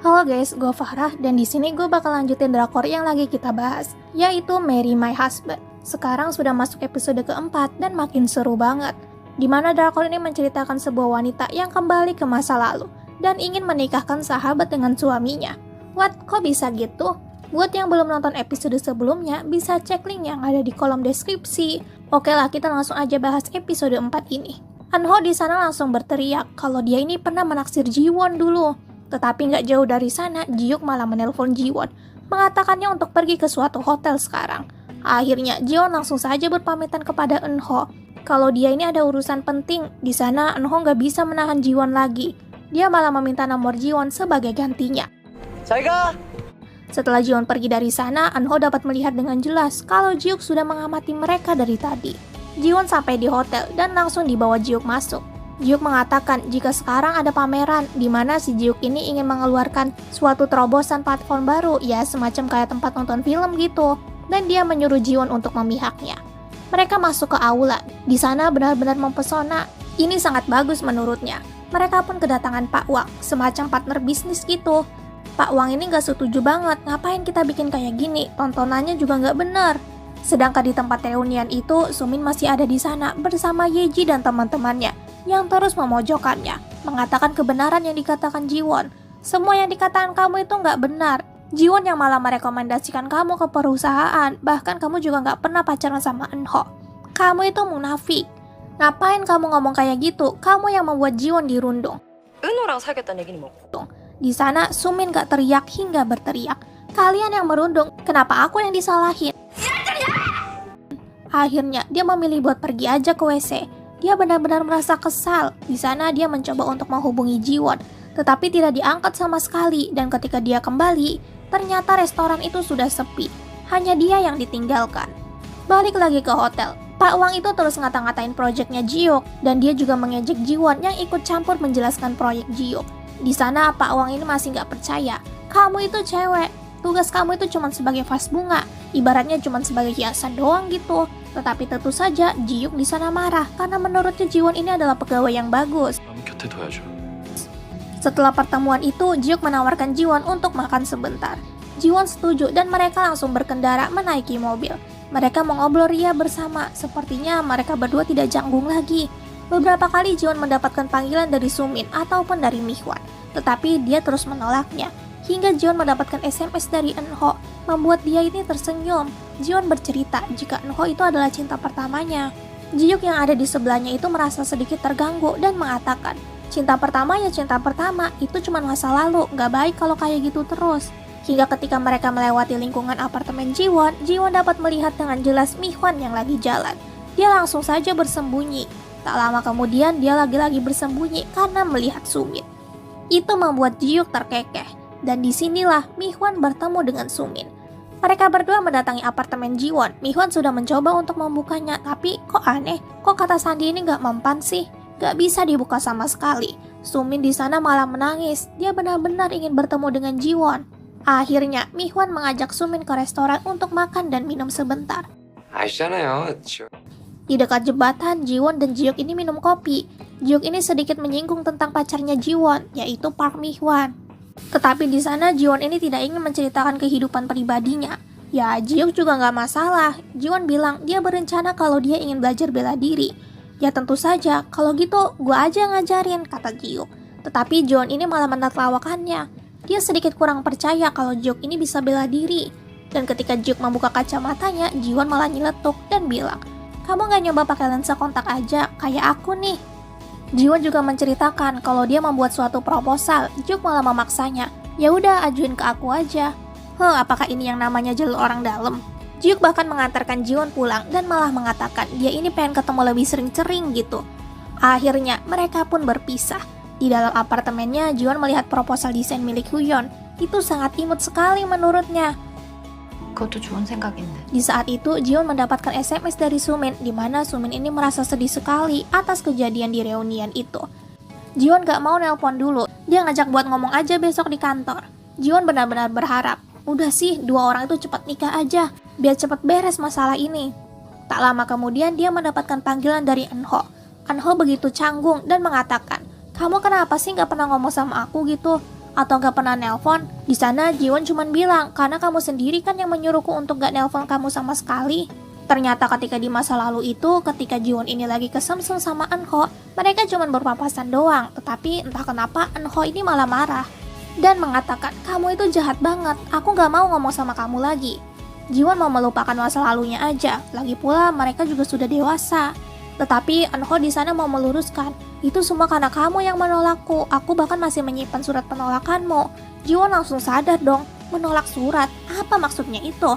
Halo guys, gue Farah dan di sini gue bakal lanjutin drakor yang lagi kita bahas, yaitu Marry My Husband. Sekarang sudah masuk episode keempat dan makin seru banget. Dimana drakor ini menceritakan sebuah wanita yang kembali ke masa lalu dan ingin menikahkan sahabat dengan suaminya. What? Kok bisa gitu? Buat yang belum nonton episode sebelumnya, bisa cek link yang ada di kolom deskripsi. Oke lah, kita langsung aja bahas episode 4 ini. Anho di sana langsung berteriak kalau dia ini pernah menaksir Jiwon dulu. Tetapi nggak jauh dari sana, Jiuk malah menelpon Jiwon, mengatakannya untuk pergi ke suatu hotel sekarang. Akhirnya, Jiwon langsung saja berpamitan kepada Eunho kalau dia ini ada urusan penting. Di sana, Eunho nggak bisa menahan Jiwon lagi. Dia malah meminta nomor Jiwon sebagai gantinya. 자기가 Setelah Jiwon pergi dari sana, Eunho dapat melihat dengan jelas kalau Jiuk sudah mengamati mereka dari tadi. Jiwon sampai di hotel dan langsung dibawa Jiuk masuk. Jiuk mengatakan jika sekarang ada pameran di mana si Jiuk ini ingin mengeluarkan suatu terobosan platform baru, ya semacam kayak tempat nonton film gitu, dan dia menyuruh Jiwon untuk memihaknya. Mereka masuk ke aula, di sana benar-benar mempesona. Ini sangat bagus menurutnya. Mereka pun kedatangan Pak Wang, semacam partner bisnis gitu. Pak Wang ini gak setuju banget, ngapain kita bikin kayak gini, tontonannya juga gak benar. Sedangkan di tempat reunian itu, Sumin masih ada di sana bersama Yeji dan teman-temannya yang terus memojokkannya, mengatakan kebenaran yang dikatakan Jiwon. Semua yang dikatakan kamu itu nggak benar. Jiwon yang malah merekomendasikan kamu ke perusahaan, bahkan kamu juga nggak pernah pacaran sama Eunho. Kamu itu munafik. Ngapain kamu ngomong kayak gitu? Kamu yang membuat Jiwon dirundung. 은호랑 사귀었다는 얘기는 뭐고? Di sana, Sumin gak teriak hingga berteriak. Kalian yang merundung, kenapa aku yang disalahin? Akhirnya, dia memilih buat pergi aja ke WC. Dia benar-benar merasa kesal. Di sana dia mencoba untuk menghubungi Jiwon, tetapi tidak diangkat sama sekali. Dan ketika dia kembali, ternyata restoran itu sudah sepi. Hanya dia yang ditinggalkan. Balik lagi ke hotel. Pak Wang itu terus ngata-ngatain proyeknya Jiuk, dan dia juga mengejek Jiwon yang ikut campur menjelaskan proyek Jiuk. Di sana Pak Wang ini masih nggak percaya. Kamu itu cewek. Tugas kamu itu cuma sebagai vas bunga, ibaratnya cuma sebagai hiasan doang gitu. Tetapi tentu saja Jiuk di sana marah karena menurutnya Jiwon ini adalah pegawai yang bagus. 곁에 둬야죠. Setelah pertemuan itu, Jiuk menawarkan Jiwon untuk makan sebentar. Jiwon setuju dan mereka langsung berkendara menaiki mobil. Mereka mengobrol ria bersama, sepertinya mereka berdua tidak canggung lagi. Beberapa kali Jiwon mendapatkan panggilan dari Sumin ataupun dari Mihwan, tetapi dia terus menolaknya. Hingga Jiwon mendapatkan SMS dari Eunho, membuat dia ini tersenyum. Jiwon bercerita jika Eunho itu adalah cinta pertamanya. Jiuk yang ada di sebelahnya itu merasa sedikit terganggu dan mengatakan, cinta pertama ya cinta pertama, itu cuma masa lalu, gak baik kalau kayak gitu terus. Hingga ketika mereka melewati lingkungan apartemen Jiwon, Jiwon dapat melihat dengan jelas Mihwan yang lagi jalan. Dia langsung saja bersembunyi. Tak lama kemudian dia lagi-lagi bersembunyi karena melihat Sumin. Itu membuat Jiuk terkekeh. Dan disinilah Mihwan bertemu dengan Sumin. Mereka berdua mendatangi apartemen Jiwon. Mihwan sudah mencoba untuk membukanya, tapi kok aneh, kok kata Sandi ini gak mempan sih? Gak bisa dibuka sama sekali. Sumin di sana malah menangis. Dia benar-benar ingin bertemu dengan Jiwon. Akhirnya, Mihwan mengajak Sumin ke restoran untuk makan dan minum sebentar. 아시잖아요. Di dekat jembatan, Jiwon dan Jiuk ini minum kopi. Jiuk ini sedikit menyinggung tentang pacarnya Jiwon, yaitu Park Mihwan. Tetapi di sana Jiwon ini tidak ingin menceritakan kehidupan pribadinya. Ya, Jiuk juga nggak masalah. Jiwon bilang dia berencana kalau dia ingin belajar bela diri. Ya tentu saja, kalau gitu gua aja ngajarin, kata Jiuk. Tetapi Jiwon ini malah menertawakannya. Dia sedikit kurang percaya kalau Jiuk ini bisa bela diri. Dan ketika Jiuk membuka kacamatanya, Jiwon malah nyeletuk dan bilang, kamu nggak nyoba pakai lensa kontak aja, kayak aku nih. Jiwon juga menceritakan kalau dia membuat suatu proposal. Jiuk malah memaksanya. Ya udah, ajuin ke aku aja. Apakah ini yang namanya jalur orang dalam? Jiuk bahkan mengantarkan Jiwon pulang dan malah mengatakan dia ini pengen ketemu lebih sering-sering gitu. Akhirnya mereka pun berpisah. Di dalam apartemennya, Jiwon melihat proposal desain milik Huyeon. Itu sangat imut sekali menurutnya. 그것도 좋은 생각인데. Di saat itu, Jiwon mendapatkan SMS dari Sumin, di mana Sumin ini merasa sedih sekali atas kejadian di reunian itu. Jiwon gak mau nelpon dulu, dia ngajak buat ngomong aja besok di kantor. Jiwon benar-benar berharap, udah sih dua orang itu cepat nikah aja, biar cepat beres masalah ini. Tak lama kemudian dia mendapatkan panggilan dari Eunho. Eunho begitu canggung dan mengatakan, kamu kenapa sih gak pernah ngomong sama aku gitu? Atau gak pernah nelpon? Di sana Jiwon cuman bilang, karena kamu sendiri kan yang menyuruhku untuk gak nelpon kamu sama sekali. Ternyata ketika di masa lalu itu, ketika Jiwon ini lagi kesemsem sama Eunho, mereka cuman berpapasan doang. Tetapi entah kenapa Eunho ini malah marah dan mengatakan, kamu itu jahat banget, aku gak mau ngomong sama kamu lagi. Jiwon mau melupakan masa lalunya aja, lagi pula mereka juga sudah dewasa. Tetapi Eunho di sana mau meluruskan, itu semua karena kamu yang menolakku, aku bahkan masih menyimpan surat penolakanmu. Jiwon langsung sadar dong, menolak surat, apa maksudnya itu?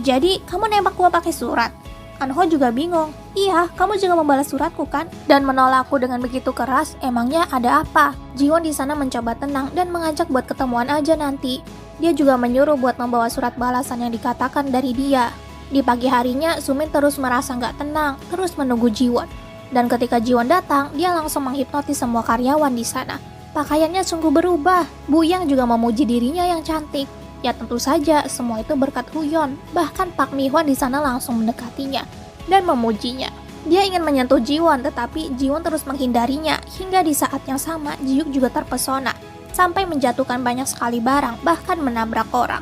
Jadi kamu nembak gua pakai surat? Eunho juga bingung, iya kamu juga membalas suratku kan? Dan menolakku dengan begitu keras, emangnya ada apa? Jiwon di sana mencoba tenang dan mengajak buat ketemuan aja nanti. Dia juga menyuruh buat membawa surat balasan yang dikatakan dari dia. Di pagi harinya, Sumin terus merasa nggak tenang, terus menunggu Jiwon. Dan ketika Jiwon datang, dia langsung menghipnotis semua karyawan di sana. Pakaiannya sungguh berubah. Bu Yang juga memuji dirinya yang cantik. Ya tentu saja, semua itu berkat Huyeon. Bahkan Park Mi Hwan di sana langsung mendekatinya dan memujinya. Dia ingin menyentuh Jiwon, tetapi Jiwon terus menghindarinya. Hingga di saat yang sama, Jiuk juga terpesona sampai menjatuhkan banyak sekali barang, bahkan menabrak orang.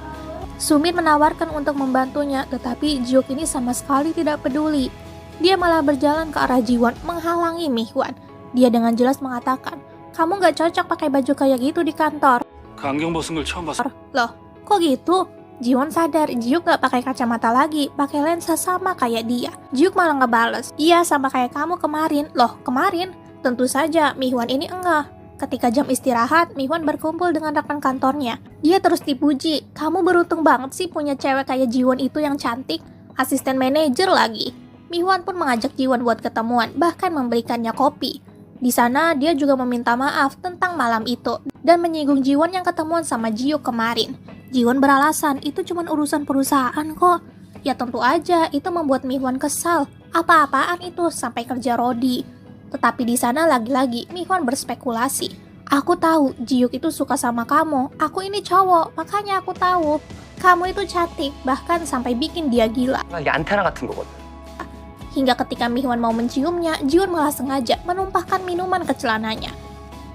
Sumin menawarkan untuk membantunya, tetapi Jiuk ini sama sekali tidak peduli. Dia malah berjalan ke arah Jiwon, menghalangi Mi Hwan. Dia dengan jelas mengatakan, kamu gak cocok pakai baju kayak gitu di kantor. 그 안경 벗은 걸 처음 봤어. Loh, kok gitu? Jiwon sadar Jiuk gak pakai kacamata lagi, pakai lensa sama kayak dia. Jiuk malah ngebales, iya sama kayak kamu kemarin. Loh, kemarin? Tentu saja Mi Hwan ini enggak. Ketika jam istirahat, Mi Hwan berkumpul dengan rekan kantornya. Dia terus dipuji, kamu beruntung banget sih punya cewek kayak Jiwon itu yang cantik. Asisten manajer lagi. Mi Hwan pun mengajak Jiwon buat ketemuan, bahkan memberikannya kopi. Di sana dia juga meminta maaf tentang malam itu dan menyinggung Jiwon yang ketemuan sama Jiuk kemarin. Jiwon beralasan itu cuma urusan perusahaan kok. Ya tentu aja itu membuat Mi Hwan kesal. Apa-apaan itu sampai kerja rodi. Tetapi di sana lagi-lagi Mi Hwan berspekulasi. Aku tahu Jiuk itu suka sama kamu. Aku ini cowok, makanya aku tahu. Kamu itu cantik, bahkan sampai bikin dia gila. 이게 안테나 같은 거거든. Hingga ketika Mi Hwan mau menciumnya, Jiwon malah sengaja menumpahkan minuman ke celananya.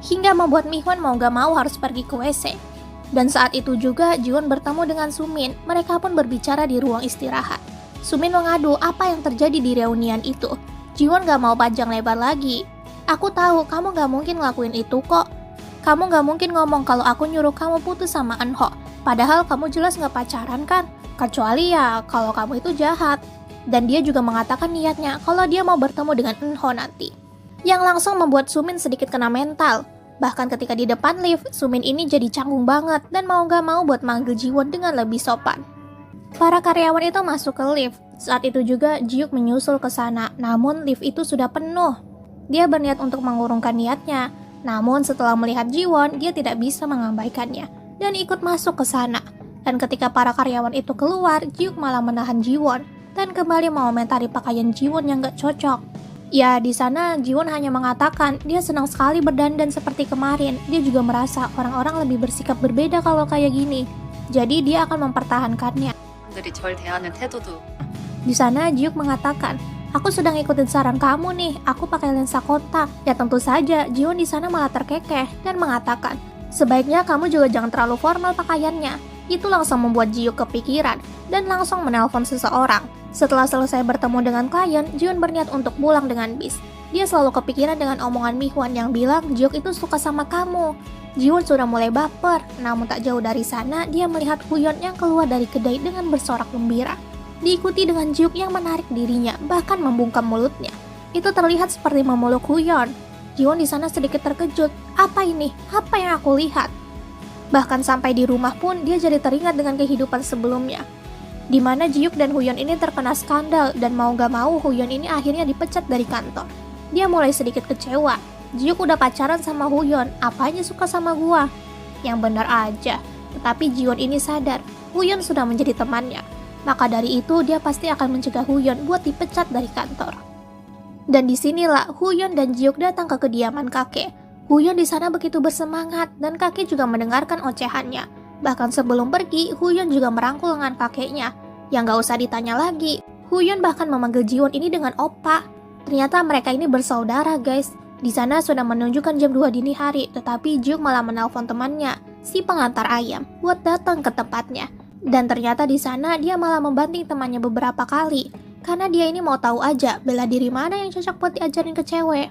Hingga membuat Mi Hwan mau gak mau harus pergi ke WC. Dan saat itu juga Jiwon bertemu dengan Sumin. Mereka pun berbicara di ruang istirahat. Sumin mengadu apa yang terjadi di reunian itu. Jiwon gak mau panjang lebar lagi. Aku tahu kamu gak mungkin ngelakuin itu kok. Kamu gak mungkin ngomong kalau aku nyuruh kamu putus sama Eunho. Padahal kamu jelas gak pacaran kan? Kecuali ya kalau kamu itu jahat. Dan dia juga mengatakan niatnya kalau dia mau bertemu dengan Eunho nanti. Yang langsung membuat Sumin sedikit kena mental. Bahkan ketika di depan lift, Sumin ini jadi canggung banget dan mau gak mau buat manggil Jiwon dengan lebih sopan. Para karyawan itu masuk ke lift. Saat itu juga Jiuk menyusul ke sana, namun lift itu sudah penuh. Dia berniat untuk mengurungkan niatnya, namun setelah melihat Jiwon, dia tidak bisa mengabaikannya dan ikut masuk ke sana. Dan ketika para karyawan itu keluar, Jiuk malah menahan Jiwon dan kembali mengomentari pakaian Jiwon yang gak cocok. Ya, di sana Jiwon hanya mengatakan dia senang sekali berdandan seperti kemarin. Dia juga merasa orang-orang lebih bersikap berbeda kalau kayak gini. Jadi dia akan mempertahankannya. 들이 절 대하는 태도도 Di sana Jiuk mengatakan, aku sedang ikutin saran kamu nih, aku pakai lensa kontak. Ya tentu saja, Jiwon di sana malah terkekeh dan mengatakan, sebaiknya kamu juga jangan terlalu formal pakaiannya. Itu langsung membuat Jiuk kepikiran dan langsung menelpon seseorang. Setelah selesai bertemu dengan klien, Jiwon berniat untuk pulang dengan bis. Dia selalu kepikiran dengan omongan Mi Hwan yang bilang Jiuk itu suka sama kamu. Jiwon sudah mulai baper, namun tak jauh dari sana dia melihat Huyeon yang keluar dari kedai dengan bersorak gembira. Diikuti dengan Jiuk yang menarik dirinya, bahkan membungkam mulutnya. Itu terlihat seperti memeluk Huyeon. Jiwon di sana sedikit terkejut. Apa ini? Apa yang aku lihat? Bahkan sampai di rumah pun dia jadi teringat dengan kehidupan sebelumnya, di mana Jiuk dan Huyeon ini terkena skandal dan mau gak mau Huyeon ini akhirnya dipecat dari kantor. Dia mulai sedikit kecewa. Jiuk udah pacaran sama Huyeon, apanya suka sama gua? Yang benar aja. Tetapi Jiwon ini sadar, Huyeon sudah menjadi temannya. Maka dari itu dia pasti akan mencegah Huyeon buat dipecat dari kantor. Dan disinilah Huyeon dan Jiuk datang ke kediaman kakek. Huyeon di sana begitu bersemangat dan kakek juga mendengarkan ocehannya. Bahkan sebelum pergi, Huyeon juga merangkul lengan kakeknya. Yang gak usah ditanya lagi, Huyeon bahkan memanggil Jiwon ini dengan oppa. Ternyata mereka ini bersaudara guys. Di sana sudah menunjukkan jam 2 dini hari, tetapi Jiuk malah menelpon temannya. si pengantar ayam, buat datang ke tempatnya. Dan ternyata di sana dia malah membanting temannya beberapa kali, karena dia ini mau tahu aja bela diri mana yang cocok buat diajarin ke cewek.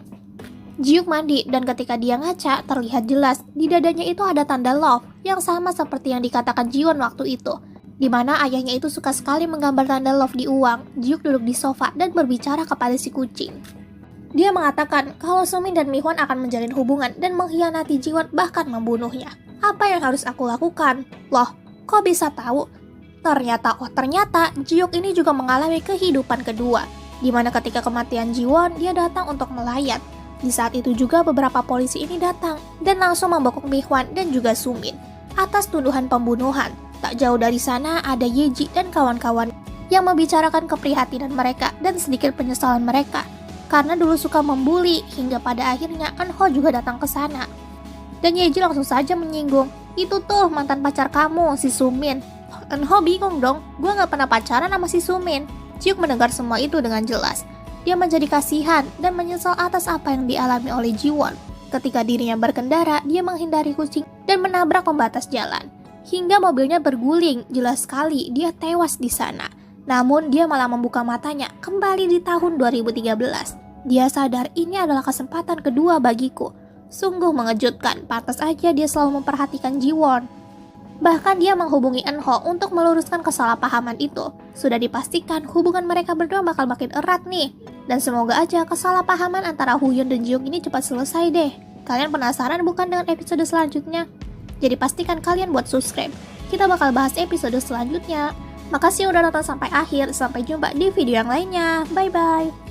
Ji-Hyuk mandi dan ketika dia ngaca, terlihat jelas di dadanya itu ada tanda love yang sama seperti yang dikatakan Ji-won waktu itu. Di mana ayahnya itu suka sekali menggambar tanda love di uang. Ji-Hyuk duduk di sofa dan berbicara kepada si kucing. Dia mengatakan kalau Sumin dan Mi-hwan akan menjalin hubungan dan mengkhianati Ji-won bahkan membunuhnya. Apa yang harus aku lakukan? Loh, kok bisa tahu? Ternyata Ji-Hyuk ini juga mengalami kehidupan kedua, di mana ketika kematian Ji-won, dia datang untuk melayat. Di saat itu juga beberapa polisi ini datang dan langsung membokok Mi-hwan dan juga Sumin atas tuduhan pembunuhan. Tak jauh dari sana ada Yeji dan kawan-kawan yang membicarakan keprihatinan mereka dan sedikit penyesalan mereka karena dulu suka membuli, hingga pada akhirnya Eun-ho juga datang ke sana. Dan Yeji langsung saja menyinggung, "Itu tuh mantan pacar kamu, si Sumin." Eun-ho bingung dong, "Gue gak pernah pacaran sama si Sumin." Ji-Hyuk mendengar semua itu dengan jelas. Dia menjadi kasihan dan menyesal atas apa yang dialami oleh Ji-won. Ketika dirinya berkendara, dia menghindari kucing dan menabrak pembatas jalan. Hingga mobilnya berguling, jelas sekali dia tewas di sana. Namun dia malah membuka matanya kembali di tahun 2013. Dia sadar ini adalah kesempatan kedua bagiku. Sungguh mengejutkan, pantas aja dia selalu memperhatikan Ji-won. Bahkan dia menghubungi Eun-ho untuk meluruskan kesalahpahaman itu. Sudah dipastikan hubungan mereka berdua bakal makin erat nih. Dan semoga aja kesalahpahaman antara Woo-yeon dan Ji-hyuk ini cepat selesai deh. Kalian penasaran bukan dengan episode selanjutnya? Jadi pastikan kalian buat subscribe. Kita bakal bahas episode selanjutnya. Makasih udah nonton sampai akhir. Sampai jumpa di video yang lainnya. Bye-bye.